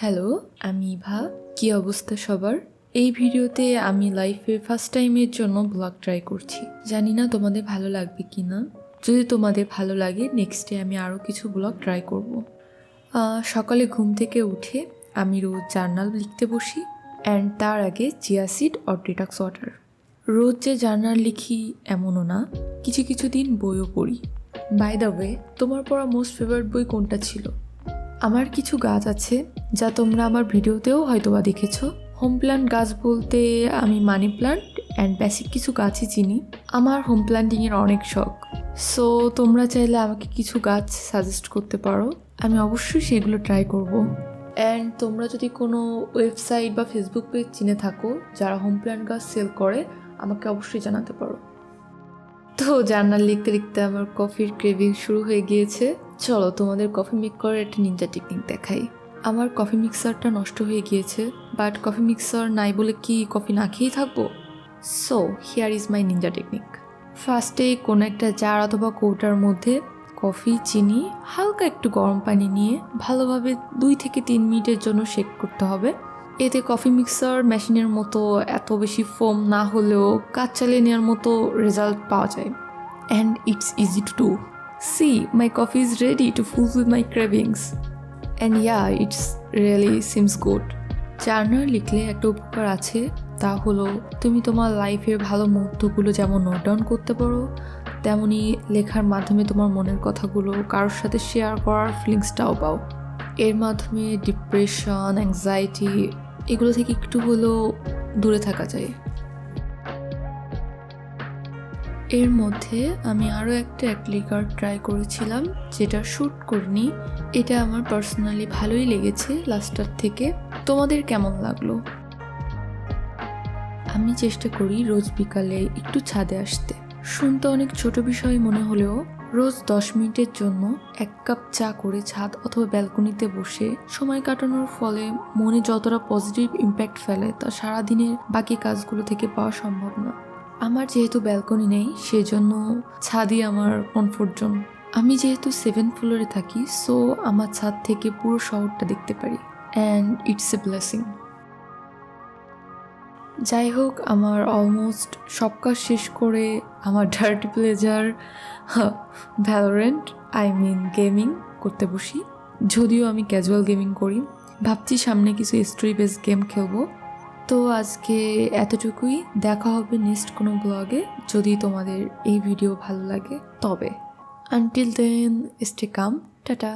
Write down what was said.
Hello, আমি ইভা। কি অবস্থা সবার? এই ভিডিওতে আমি লাইফে ফার্স্ট টাইমের জন্য ব্লগ ট্রাই করছি। জানি না তোমাদের ভালো লাগবে কি না। যদি তোমাদের ভালো লাগে নেক্সটে আমি আরও কিছু ব্লগ ট্রাই করব। সকালে ঘুম থেকে উঠে আমি রোজ জার্নাল লিখতে বসি, অ্যান্ড তার আগে chia seed or detox water. রোজ যে জার্নাল লিখি এমনও না, কিছু কিছু দিন বইও পড়ি। বাই দ্য ওয়ে, তোমার পড়া মোস্ট ফেভারিট বই কোনটা ছিল? আমার কিছু গাছ আছে যা তোমরা আমার ভিডিওতেও হয়তোবা দেখেছো। হোম প্ল্যান্ট গাছ বলতে আমি মানি প্ল্যান্ট অ্যান্ড বেসিক কিছু গাছই চিনি। আমার হোম প্ল্যান্টিংয়ের অনেক শখ, সো তোমরা চাইলে আমাকে কিছু গাছ সাজেস্ট করতে পারো, আমি অবশ্যই সেগুলো ট্রাই করব। অ্যান্ড তোমরা যদি কোনো ওয়েবসাইট বা ফেসবুক পেজ চিনে থাকো যারা হোম প্ল্যান্ট গাছ সেল করে, আমাকে অবশ্যই জানাতে পারো। তো জার্নাল লিখতে লিখতে আমার কফির ক্রেভিং শুরু হয়ে গিয়েছে। চলো তোমাদের কফি মেক করার একটা নিনজা টেকনিক দেখাই। আমার কফি মিক্সারটা নষ্ট হয়ে গিয়েছে, বাট কফি মিক্সার নাই বলে কি কফি না খেয়েই থাকবো? So here is my Ninja technique. ফার্স্টে কোনো একটা জার অথবা কৌটার মধ্যে কফি, চিনি, হালকা একটু গরম পানি নিয়ে ভালোভাবে 2 থেকে 3 মিনিটের জন্য শেক করতে হবে। এতে কফি মিক্সার মেশিনের মতো এত বেশি ফোম না হলেও কাজ চালিয়ে নেওয়ার মতো রেজাল্ট পাওয়া যায়। And it's easy to do. See, my coffee is ready to fulfil my cravings. And it's really seems good. Journal লিখলে একটা উপকার আছে, তা হলো তুমি তোমার লাইফের ভালো মুহূর্তগুলো যেমন নোট ডাউন করতে পারো, তেমনি লেখার মাধ্যমে তোমার মনের কথাগুলো কারোর সাথে শেয়ার করার ফিলিংসটাও পাও। এর মাধ্যমে ডিপ্রেশন, অ্যাংজাইটি এগুলো থেকে একটু হলেও দূরে থাকা যায়। এর মধ্যে আমি আরও একটা অ্যাক্রিলিক আর্ট ট্রাই করেছিলাম, যেটা শ্যুট করিনি। এটা আমার পার্সোনালি ভালোই লেগেছে লাস্টার থেকে। তোমাদের কেমন লাগলো? আমি চেষ্টা করি রোজ বিকালে একটু ছাদে আসতে। শুনতে অনেক ছোট বিষয় মনে হলেও রোজ 10 মিনিটের জন্য 1 কাপ চা করে ছাদ অথবা ব্যালকনিতে বসে সময় কাটানোর ফলে মনে যতটা পজিটিভ ইম্প্যাক্ট ফেলে তা সারাদিনের বাকি কাজগুলো থেকে পাওয়া সম্ভব না। আমার যেহেতু ব্যালকনি নেই, সেজন্য ছাদই আমার কমফোর্ট জোন। আমি যেহেতু 7th ফ্লোরে থাকি, সো আমার ছাদ থেকে পুরো শহরটা দেখতে পারি, অ্যান্ড ইটস এ ব্লেসিং। যাই হোক, আমার অলমোস্ট সব কাজ শেষ করে আমার ডার্টি প্লেজার ভ্যালোরেন্ট গেমিং করতে বসি। যদিও আমি ক্যাজুয়াল গেমিং করি, ভাবছি সামনে কিছু স্টোরি বেস গেম খেলবো। তো আজকে এতটুকুই। দেখা হবে নেক্সট কোনো ব্লগে, যদি তোমাদের এই ভিডিও ভালো লাগে তবে। Until then, stay calm, tata.